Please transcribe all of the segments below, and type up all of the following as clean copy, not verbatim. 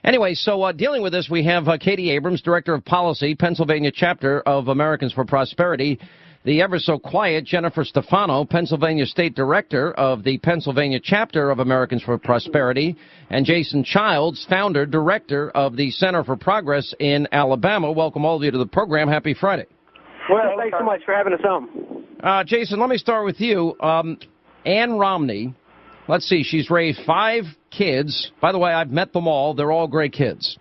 Anyway, so dealing with this, we have Katie Abrams, Director of Policy, Pennsylvania Chapter of Americans for Prosperity, the ever-so-quiet Jennifer Stefano, Pennsylvania State Director of the Pennsylvania Chapter of Americans for Prosperity, and Jason Childs, Founder, Director of the Center for Progress in Alabama. Welcome all of you to the program. Happy Friday. Well, thanks so much for having us on. Jason, let me start with you. Ann Romney, let's see, she's raised 5 kids. By the way, I've met them all. They're all great kids.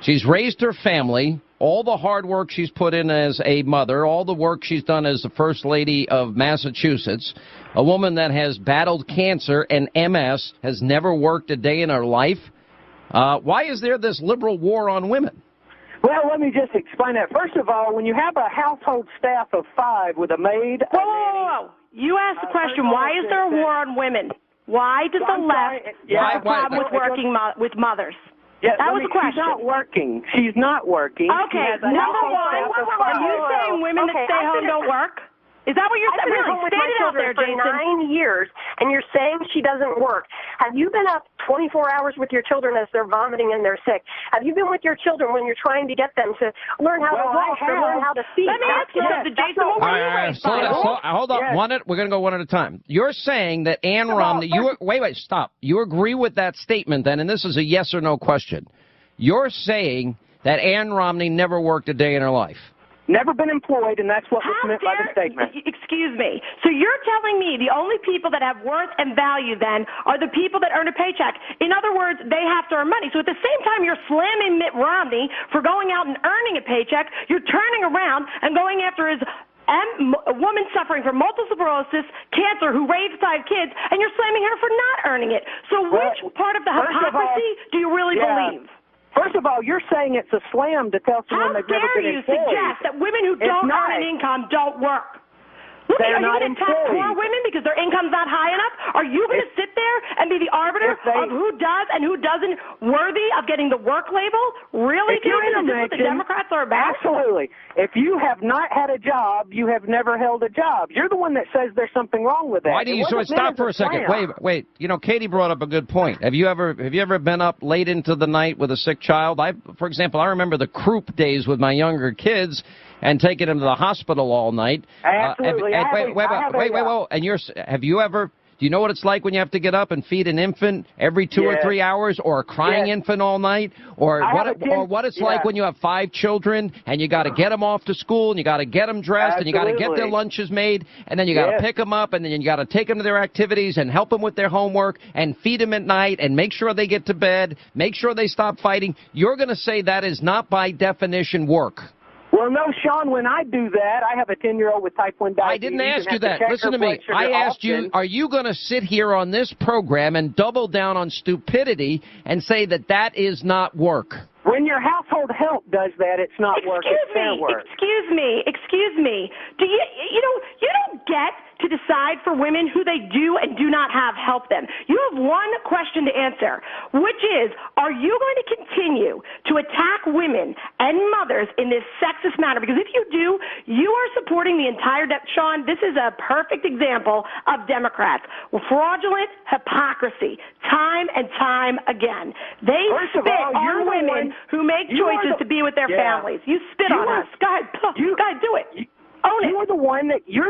She's raised her family, all the hard work she's put in as a mother, all the work she's done as the First Lady of Massachusetts, a woman that has battled cancer and MS, has never worked a day in her life. Why is there this liberal war on women? Well, let me just explain that. First of all, when you have a household staff of 5 with a maid... Whoa. You asked the question, why is there a war on women? Why does the left have a problem with working with mothers? Yeah, that was the question. She's not working. She's not working. Okay, number one, are you saying women that stay home don't work? Is that what you're saying? I've been home with my children for 9 years, and you're saying she doesn't work. Have you been up 24 hours with your children as they're vomiting and they're sick? Have you been with your children when you're trying to get them to learn how to walk or learn how to speak? Let me ask you something, Jason. What were you raised by? Hold up. Yes. We're going to go one at a time. You're saying that Ann Romney... Wait, stop. You agree with that statement, then, and this is a yes or no question. You're saying that Ann Romney never worked a day in her life. Never been employed, and that's what was meant by the statement. Excuse me. So you're telling me the only people that have worth and value, then, are the people that earn a paycheck. In other words, they have to earn money. So at the same time you're slamming Mitt Romney for going out and earning a paycheck, you're turning around and going after a woman suffering from multiple sclerosis, cancer, who raised 5 kids, and you're slamming her for not earning it. So which part of the hypocrisy do you really believe? First of all, you're saying it's a slam to tell someone they've never been employed. How dare you suggest that women who don't earn an income don't work? They're are you not going to attack poor women because their income's not high enough? Are you going to sit there and be the arbiter of who does and who doesn't worthy of getting the work label? Really, Jason? Is this what the Democrats are about? Absolutely. If you have not had a job, you have never held a job. You're the one that says there's something wrong with that. Why do you stop for a second? Wait. You know, Katie brought up a good point. Have you ever been up late into the night with a sick child? For example, I remember the croup days with my younger kids and taking them to the hospital all night. Absolutely. Wait. And have you ever? Do you know what it's like when you have to get up and feed an infant every 2 or 3 hours, or a crying infant all night, or what it's like when you have 5 children and you got to get them off to school and you got to get them dressed and you got to get their lunches made and then you got to pick them up and then you got to take them to their activities and help them with their homework and feed them at night and make sure they get to bed, make sure they stop fighting. You're going to say that is not by definition work. Well, no, Sean, when I do that, I have a 10-year-old with type 1 diabetes. I didn't ask you that. Listen to me. I asked you, are you going to sit here on this program and double down on stupidity and say that that is not work? When your household help does that, it's not work. It's fair work. Excuse me. Do you don't get to decide for women who they do and do not have help them. You have one question to answer, which is, are you going to continue to attack women and mothers in this sexist manner? Because if you do, you are supporting the entire Sean, this is a perfect example of Democrats. Fraudulent hypocrisy, time and time again. They spit on women who make choices to be with their families. You spit on us. Go ahead, do it. You're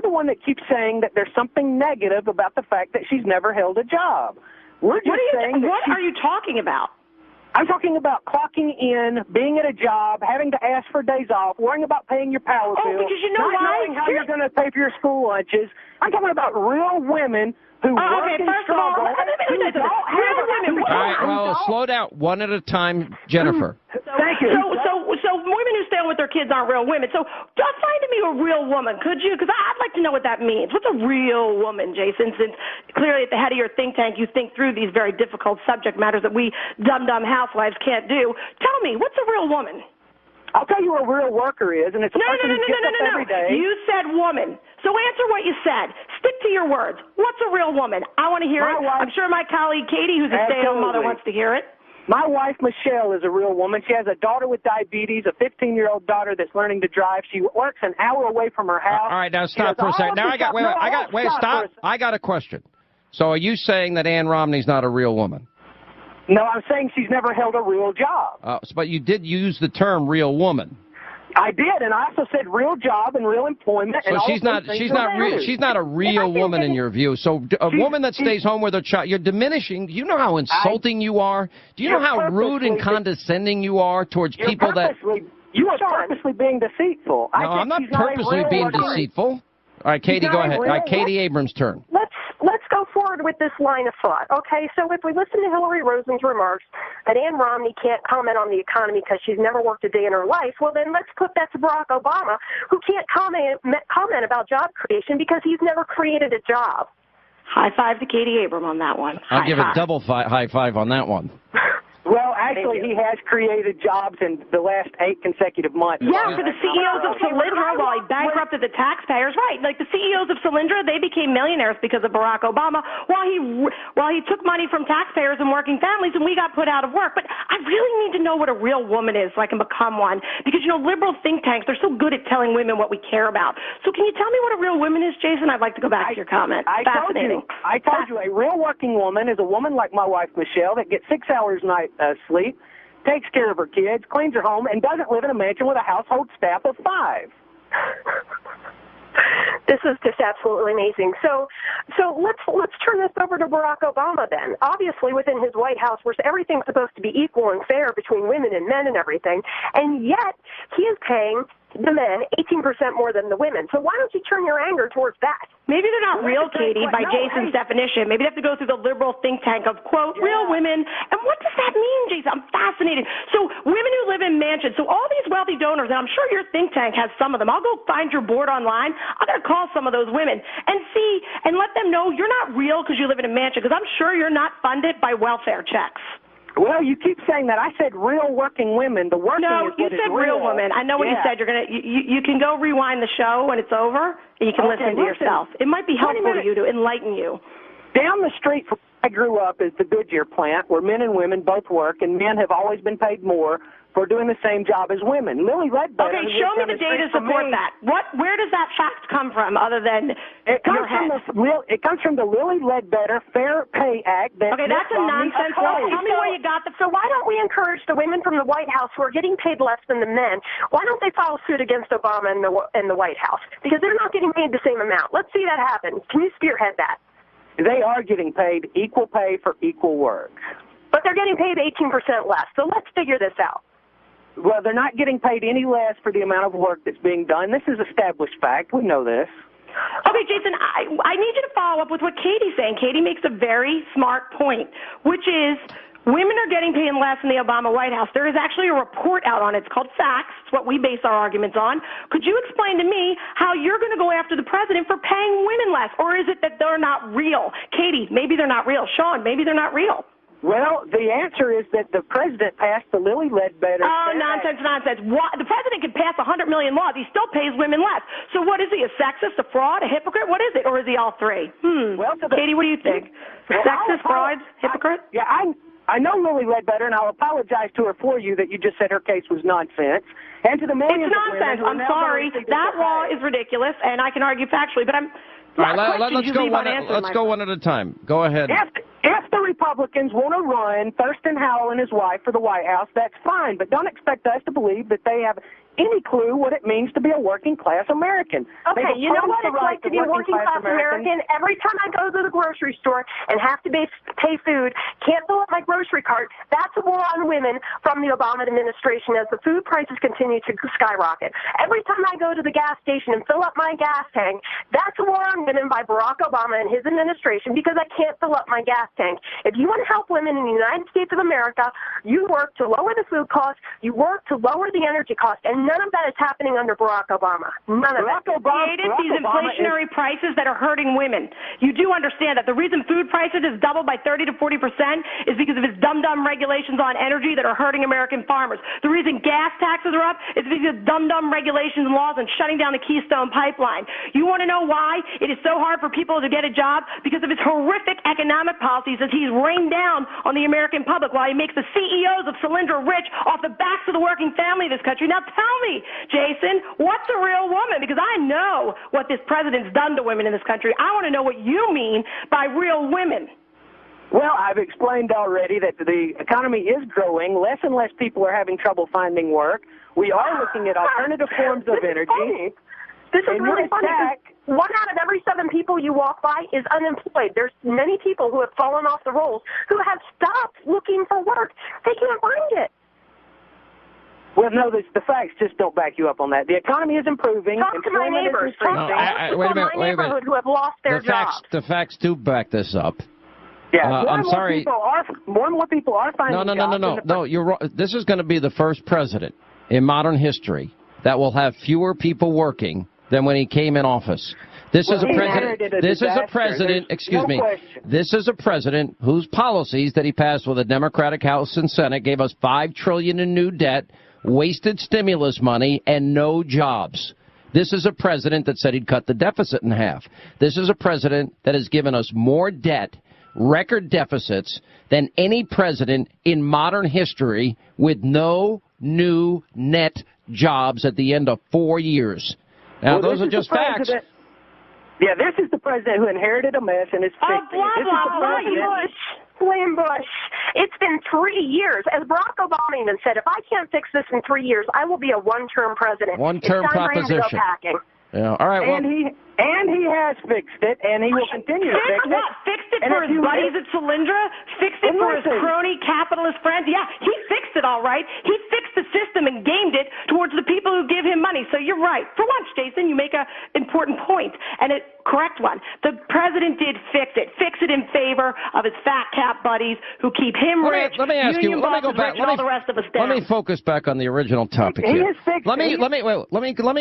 the one that keeps saying that there's something negative about the fact that she's never held a job. We're just saying what are you talking about? I'm talking about clocking in, being at a job, having to ask for days off, worrying about paying your power bill, because you know not knowing how you're going to pay for your school lunches. I'm talking about real women who work and struggle. All right, well, slow down one at a time, Jennifer. Thank you. So women who stay home with their kids aren't real women. So just find me a real woman, could you? Because I'd like to know what that means. What's a real woman, Jason? Since clearly at the head of your think tank you think through these very difficult subject matters that we dumb housewives can't do. Tell me, what's a real woman? I'll tell you what a real worker is, and it's a person who gets up every day. You said woman. So answer what you said. Stick to your words. What's a real woman? I want to hear it. I'm sure my colleague Katie, who's a stay-at-home mother, wants to hear it. My wife, Michelle, is a real woman. She has a daughter with diabetes, a 15-year-old daughter that's learning to drive. She works an hour away from her house. All right, now stop for a second. Now stop. I got a question. So are you saying that Ann Romney's not a real woman? No, I'm saying she's never held a real job. But you did use the term real woman. I did, and I also said real job and real employment. So she's not a real woman in your view. So a woman that stays home with her child, you're diminishing. Do you know how insulting you are? Do you know how rude and condescending you are towards people that? You are purposely being deceitful. No, I'm not purposely being deceitful. All right, Katie, go ahead. All right, Katie Abrams' turn. Let's go forward with this line of thought, okay? So if we listen to Hillary Rosen's remarks that Ann Romney can't comment on the economy because she's never worked a day in her life, well, then let's put that to Barack Obama, who can't comment about job creation because he's never created a job. High five to Katie Abrams on that one. I'll give a double high five on that one. Well, actually, he has created jobs in the last 8 consecutive months. Yeah, for the CEOs of Solyndra while he bankrupted the taxpayers. Right, like the CEOs of Solyndra, they became millionaires because of Barack Obama while he took money from taxpayers and working families, and we got put out of work. But I really need to know what a real woman is so I can become one, because, you know, liberal think tanks, they're so good at telling women what we care about. So can you tell me what a real woman is, Jason? I'd like to go back to your comment. Fascinating. I told you, a real working woman is a woman like my wife, Michelle, that gets 6 hours a night sleep, takes care of her kids, cleans her home, and doesn't live in a mansion with a household staff of 5. This is just absolutely amazing. So let's turn this over to Barack Obama then. Obviously, within his White House, where everything's supposed to be equal and fair between women and men and everything, and yet he is paying the men 18% more than the women. So why don't you turn your anger towards that? Maybe they're not real, Katie, by Jason's definition. Maybe they have to go through the liberal think tank of, quote, real women. And what does that mean, Jason? I'm fascinated. So women who live in mansions, so all these wealthy donors, and I'm sure your think tank has some of them. I'll go find your board online. I'm going to call some of those women and see and let them know you're not real because you live in a mansion, because I'm sure you're not funded by welfare checks. Well, you keep saying that. I said real working women. The working No, is you said real woman. I know what you said. You're gonna. You can go rewind the show when it's over, and you can listen to yourself. It might be helpful to you to enlighten you. Down the street from where I grew up is the Goodyear plant, where men and women both work, and men have always been paid more for doing the same job as women. Lily Ledbetter. Okay, show me the data to support that. Where does that fact come from, other than your head? It comes from the Lily Ledbetter Fair Pay Act. Okay, that's a nonsense law. Tell me where you got the. So why don't we encourage the women from the White House who are getting paid less than the men? Why don't they follow suit against Obama and the White House? Because they're not getting paid the same amount. Let's see that happen. Can you spearhead that? They are getting paid equal pay for equal work. But they're getting paid 18% less. So let's figure this out. Well, they're not getting paid any less for the amount of work that's being done. This is established fact. We know this. Okay, Jason, I need you to follow up with what Katie's saying. Katie makes a very smart point, which is women are getting paid less in the Obama White House. There is actually a report out on it. It's called Facts. It's what we base our arguments on. Could you explain to me how you're going to go after the president for paying women less? Or is it that they're not real? Katie, maybe they're not real. Sean, maybe they're not real. Well, the answer is that the president passed the Lily Ledbetter. Oh, nonsense. The president can pass 100 million laws. He still pays women less. So what is he, a sexist, a fraud, a hypocrite? What is it? Or is he all three? Well, Katie, what do you think? Sexist, fraud, hypocrite? I know Lily Ledbetter, and I'll apologize to her for you that you just said her case was nonsense. And to the millions of women, I'm sorry. That law is ridiculous, and I can argue factually, but I'm... All right, let's go one at a time. Go ahead. If the Republicans want to run Thurston Howell and his wife for the White House, that's fine. But don't expect us to believe that they have any clue what it means to be a working-class American. Okay, you know what it's like to be a working-class American? Every time I go to the grocery store and have to pay food, can't fill up my grocery cart, that's a war on women from the Obama administration as the food prices continue to skyrocket. Every time I go to the gas station and fill up my gas tank, that's a war on women by Barack Obama and his administration because I can't fill up my gas tank. If you want to help women in the United States of America, you work to lower the food costs, you work to lower the energy costs, and none of that is happening under Barack Obama. None of it. Created these inflationary prices that are hurting women. You do understand that the reason food prices has doubled by 30 to 40% is because of his dumb regulations on energy that are hurting American farmers. The reason gas taxes are up is because of dumb regulations and laws and shutting down the Keystone Pipeline. You want to know why it is so hard for people to get a job? Because of his horrific economic policies as he's rained down on the American public while he makes the CEOs of Solyndra rich off the backs of the working family of this country. Now tell me, Jason, what's a real woman? Because I know what this president's done to women in this country. I want to know what you mean by real women. Well, I've explained already that the economy is growing. Less and less people are having trouble finding work. We are looking at alternative forms of energy. This is really funny. 1 out of every 7 people you walk by is unemployed. There's many people who have fallen off the rolls who have stopped looking for work. They can't find it. Well, no, the facts just don't back you up on that. The economy is improving. Talk to my neighbors. Talk to all the people in my neighborhood who have lost their jobs. The facts do back this up. Yeah, I'm sorry. More and more people are finding jobs. No, you're wrong. This is going to be the first president in modern history that will have fewer people working than when he came in office. This is a president. Excuse me. This is a president whose policies that he passed with a Democratic House and Senate gave us $5 trillion in new debt, wasted stimulus money, and no jobs. This is a president that said he'd cut the deficit in half. This is a president that has given us more debt, record deficits, than any president in modern history, with no new net jobs at the end of 4 years. Now, those are just facts. Yeah, this is the president who inherited a mess and is fixing it. Blame Bush. It's been 3 years. As Barack Obama even said, if I can't fix this in 3 years, I will be a one-term president. One-term proposition. It's time for him to go packing. Yeah. All right. Well, and he has fixed it, and he will continue to fix it. Fixed it for his buddies at Solyndra? Fixed it for his crony capitalist friends? Yeah, he fixed it all right. He fixed the system and gamed it towards the people who give him money. So you're right. For once, Jason, you make an important point, and a correct one. The president did fix it in favor of his fat cap buddies who keep him rich. Let me ask you. Let me go back. All the rest of us down. Let me focus back on the original topic here. Let me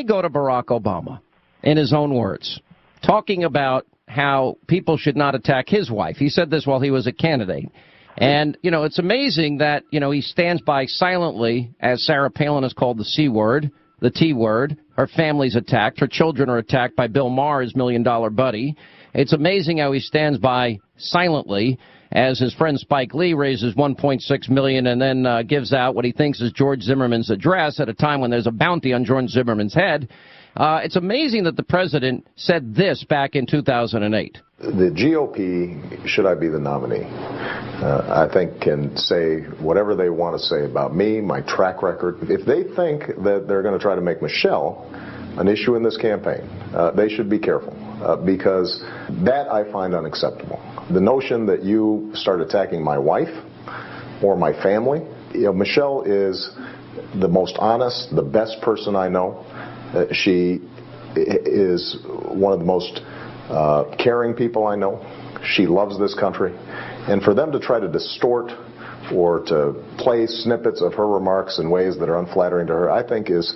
go to Barack Obama in his own words, talking about how people should not attack his wife. He said this while he was a candidate. And, you know, it's amazing that, you know, he stands by silently, as Sarah Palin has called the C word, the T word. Her family's attacked. Her children are attacked by Bill Maher, his $1 million buddy. It's amazing how he stands by silently as his friend Spike Lee raises $1.6 million and then gives out what he thinks is George Zimmerman's address at a time when there's a bounty on George Zimmerman's head. It's amazing that the president said this back in 2008. The GOP, should I be the nominee, I think can say whatever they want to say about me, my track record. If they think that they're going to try to make Michelle an issue in this campaign, they should be careful, because that I find unacceptable. The notion that you start attacking my wife or my family, you know, Michelle is the most honest, the best person I know. She is one of the most caring people I know. She loves this country. And for them to try to distort or to play snippets of her remarks in ways that are unflattering to her, I think is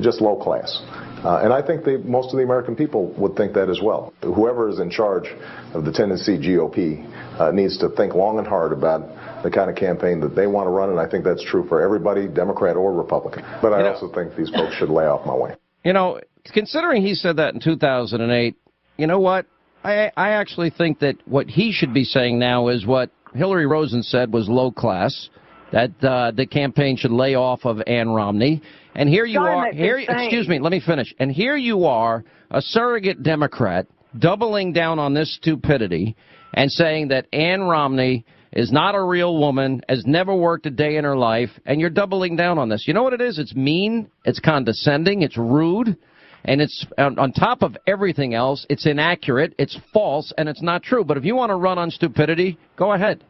just low class. And I think most of the American people would think that as well. Whoever is in charge of the Tennessee GOP needs to think long and hard about the kind of campaign that they want to run, and I think that's true for everybody, Democrat or Republican. But I also think these folks should lay off my way. You know, considering he said that in 2008, you know what? I actually think that what he should be saying now is what Hillary Rosen said was low class, that the campaign should lay off of Ann Romney. And here you are. Excuse me, let me finish. And here you are, a surrogate Democrat, doubling down on this stupidity and saying that Ann Romney is not a real woman, has never worked a day in her life, and you're doubling down on this. You know what it is? It's mean, it's condescending, it's rude, and it's, on top of everything else, it's inaccurate, it's false, and it's not true. But if you want to run on stupidity, go ahead.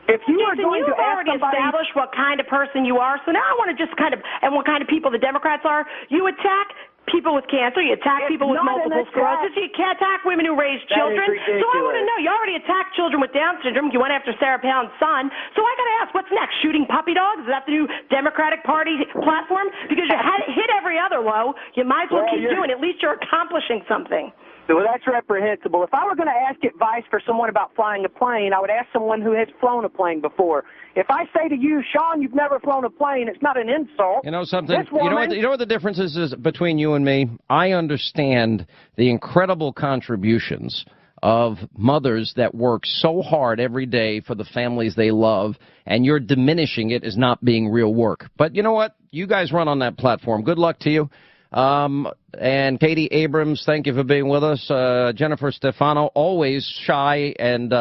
If you are going to already established what kind of person you are, so now I want to just kind of, and what kind of people the Democrats are, you attack people with cancer, you attack people with multiple sclerosis, you can't attack women who raise children. So I want to know, you already attacked children with Down syndrome, you went after Sarah Palin's son, so I got to ask, what's next? Shooting puppy dogs? Is that the new Democratic Party platform? Because you hit every other low, you might as well keep doing it. At least you're accomplishing something. Well, that's reprehensible. If I were going to ask advice for someone about flying a plane, I would ask someone who has flown a plane before. If I say to you, Sean, you've never flown a plane, it's not an insult. You know something? You know what the difference is between you and me? I understand the incredible contributions of mothers that work so hard every day for the families they love, and you're diminishing it as not being real work. But you know what? You guys run on that platform. Good luck to you. And Katie Abrams, thank you for being with us. Jennifer Stefano, always shy and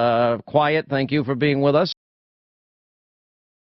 quiet, thank you for being with us.